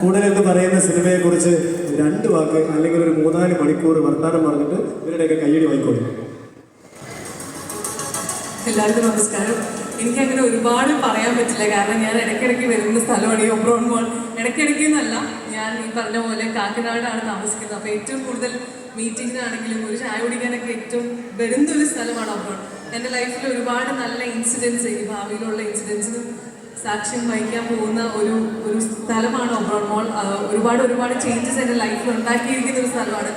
കൂടുതലെന്ന് പറയുന്ന സിനിമയെക്കുറിച്ച് രണ്ട് വാക്ക് അല്ലെങ്കിൽ ഒരു 3-4 മണിക്കൂർ വർത്തമാനം പറഞ്ഞിട്ട് ഇവരുടെയൊക്കെ കയ്യടി വായിക്കോളൂ. എല്ലാവർക്കും നമസ്കാരം. എനിക്കങ്ങനെ ഒരുപാട് പറയാൻ പറ്റില്ല, കാരണം ഞാൻ ഇടയ്ക്കിടയ്ക്ക് വരുന്ന സ്ഥലമാണ് ഈ ഒബ്രോൺ മോൾ. ഇടയ്ക്കിടയ്ക്ക് എന്നല്ല, ഞാൻ ഈ പറഞ്ഞ പോലെ കാക്കനാടാണ് താമസിക്കുന്നത്. അപ്പോൾ ഏറ്റവും കൂടുതൽ മീറ്റിങ്ങിനാണെങ്കിലും ഒരു ചായ കുടിക്കാനൊക്കെ ഏറ്റവും വരുന്നൊരു സ്ഥലമാണ് ഒബ്രോൺ. എൻ്റെ ലൈഫിൽ ഒരുപാട് നല്ല ഇൻസിഡൻസ്, ഈ ഭാവിയിലുള്ള ഇൻസിഡൻസിനും സാക്ഷ്യം വഹിക്കാൻ പോകുന്ന ഒരു സ്ഥലമാണ് ഒബ്രോൺ മോൾ. ഒരുപാട് ചേഞ്ചസ് എൻ്റെ ലൈഫിൽ ഉണ്ടാക്കിയിരിക്കുന്ന ഒരു സ്ഥലമാണ്.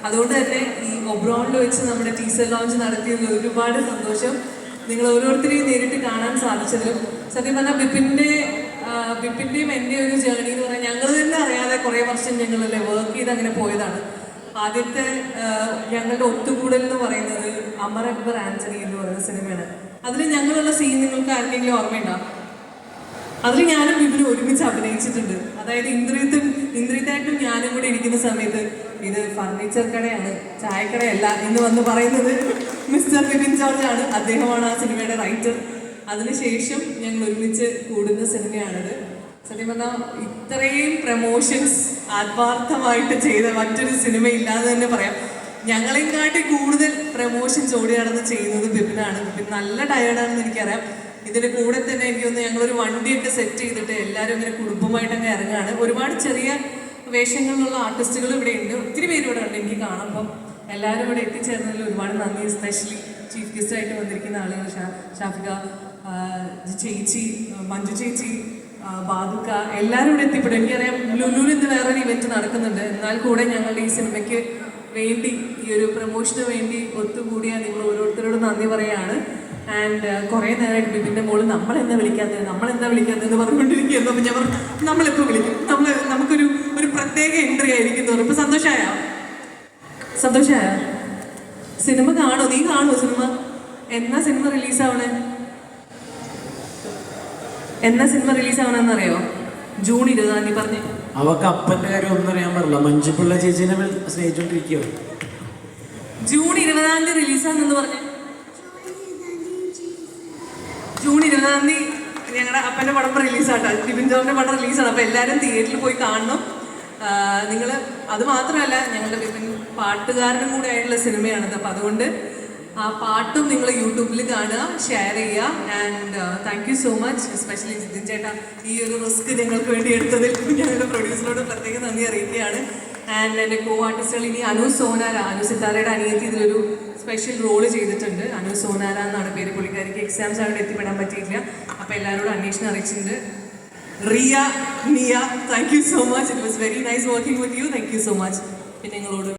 അതുകൊണ്ട് തന്നെ ഈ ഒബ്രോണിൽ വെച്ച് നമ്മുടെ ടീസർ ലോഞ്ച് നടത്തിയതിൽ ഒരുപാട് സന്തോഷം. നിങ്ങൾ ഓരോരുത്തരെയും നേരിട്ട് കാണാൻ സാധിച്ചതിലും സത്യം പറഞ്ഞാൽ ബിപ്പിൻ്റെയും എൻ്റെ ഒരു ജേർണി എന്ന് പറഞ്ഞാൽ ഞങ്ങൾ തന്നെ അറിയാതെ കുറേ വർഷം ഞങ്ങളല്ലേ വർക്ക് ചെയ്ത് അങ്ങനെ പോയതാണ്. ആദ്യത്തെ ഞങ്ങളുടെ ഒത്തുകൂടൽ എന്ന് പറയുന്നത് അമർ അക്ബർ ആന്റണി എന്ന് പറയുന്ന സിനിമയാണ്. അതിൽ ഞങ്ങളുള്ള സീൻ നിങ്ങൾക്ക് ആർക്കെങ്കിലും ഓർമ്മയുണ്ടാവും? അതിൽ ഞാനും ബിബിനും ഒരുമിച്ച് അഭിനയിച്ചിട്ടുണ്ട്. അതായത് ഇന്ദ്രിയത്തായിട്ടും ഞാനും കൂടി ഇരിക്കുന്ന സമയത്ത് ഇത് ഫർണിച്ചർ കടയാണ്, ചായക്കടയല്ല എന്ന് വന്ന് പറയുന്നത് മിസ്റ്റർ ബിപിൻ ജോർജ് ആണ്. അദ്ദേഹമാണ് ആ സിനിമയുടെ റൈറ്റർ. അതിനുശേഷം ഞങ്ങൾ ഒരുമിച്ച് കൂടുന്ന സിനിമയാണിത്. സത്യം പറഞ്ഞാൽ ഇത്രയും പ്രമോഷൻസ് ആത്മാർത്ഥമായിട്ട് ചെയ്ത മറ്റൊരു സിനിമ ഇല്ലാതെ തന്നെ പറയാം. ഞങ്ങളെയും കാട്ടി കൂടുതൽ പ്രമോഷൻസ് ഓടി നടന്ന് ചെയ്യുന്നത് ബിപിനാണ്. ബിപിൻ നല്ല ടയേർഡാണെന്ന് എനിക്കറിയാം. ഇതിൻ്റെ കൂടെ തന്നെ എനിക്കൊന്ന് ഞങ്ങളൊരു വണ്ടിയൊക്കെ സെറ്റ് ചെയ്തിട്ട് എല്ലാവരും ഇങ്ങനെ കുടുംബമായിട്ടങ്ങ് ഇറങ്ങുകയാണ്. ഒരുപാട് ചെറിയ വേഷങ്ങളിലുള്ള ആർട്ടിസ്റ്റുകൾ ഇവിടെ ഉണ്ട്, ഒത്തിരി പേര് ഇവിടെ ഉണ്ട് എനിക്ക് കാണുമ്പം. എല്ലാവരും ഇവിടെ എത്തിച്ചേർന്നതിൽ ഒരുപാട് നന്ദി. എസ്പെഷ്യലി ചീഫ് ഗസ്റ്റായിട്ട് വന്നിരിക്കുന്ന ആളുകൾ ഷാഫിക ചേച്ചി, മഞ്ജു ചേച്ചി, ബാദുക്ക, എല്ലാവരും ഇവിടെ എത്തിപ്പെടും. എനിക്കറിയാം ലുലുവിൽ ഇന്ന് വേറൊരു ഇവൻറ്റ് നടക്കുന്നുണ്ട്. എന്നാൽ കൂടെ ഞങ്ങളുടെ ഈ സിനിമയ്ക്ക് വേണ്ടി, ഈ ഒരു പ്രമോഷന് വേണ്ടി ഒത്തുകൂടിയ നിങ്ങൾ ഓരോരുത്തരോടും നന്ദി പറയുകയാണ്. ആൻഡ് കുറേ നേരമായിട്ട് ബിബിൻ്റെ മോള് നമ്മളെന്താ വിളിക്കാത്തതെന്ന് പറഞ്ഞുകൊണ്ടിരിക്കുന്നു. അപ്പം ഞാൻ പറഞ്ഞു നമ്മളിപ്പോൾ വിളിക്കും, നമുക്കൊരു പ്രത്യേക എൻട്രി ആയിരിക്കും തോന്നുന്നു. ഇപ്പം സന്തോഷമായ സിനിമ കാണോ? നീ കാണുമോ സിനിമ? എന്നാ സിനിമ റിലീസാവണമെന്നറിയോ? ജൂൺ 20 പറഞ്ഞേ. അവക്ക് അപ്പന്റെ കാര്യം ഒന്നും അറിയാൻ പാടില്ല. മഞ്ജുപിള്ള ചേച്ചിനെ സ്നേഹിച്ചോണ്ടിരിക്കോ? ജൂൺ 20 റിലീസാണെന്ന് പറഞ്ഞേ. ജൂൺ 20 ഞങ്ങളുടെ അപ്പൻ്റെ പടം റിലീസാട്ടോ, ബിപിൻ ജോർജിൻ്റെ പടം റിലീസാണ്. അപ്പോൾ എല്ലാവരും തിയേറ്ററിൽ പോയി കാണണം. നിങ്ങൾ അത് മാത്രമല്ല, ഞങ്ങളുടെ ബിപിൻ പാട്ടുകാരനും കൂടെ ആയിട്ടുള്ള സിനിമയാണത്. അപ്പോൾ അതുകൊണ്ട് ആ പാട്ടും നിങ്ങൾ യൂട്യൂബിൽ കാണുക, ഷെയർ ചെയ്യുക. And thank you so much, especially Jithin ചേട്ടാ, ഈ ഒരു റിസ്ക് ഞങ്ങൾക്ക് വേണ്ടി എടുത്തതിൽ ഞങ്ങളുടെ പ്രൊഡ്യൂസറോട് പ്രത്യേകം നന്ദി അറിയിക്കുകയാണ്. ആൻഡ് എൻ്റെ കോ ആർട്ടിസ്റ്റുകൾ ഇനി അനു സിത്താരയുടെ അനിയത്തി ഇതിലൊരു സ്പെഷ്യൽ റോള് ചെയ്തിട്ടുണ്ട്. അനു സോനാര എന്നാണ് പേര്. പുള്ളിക്കാരിക്ക് എക്സാംസ് അവിടെ എത്തിപ്പെടാൻ പറ്റിയില്ല. അപ്പോൾ എല്ലാവരോടും അന്വേഷണം അറിയിച്ചിട്ടുണ്ട്. റിയ, നിയ, thank you so much. It was very nice working with you. Thank you so much. പിന്നെ നിങ്ങളോട്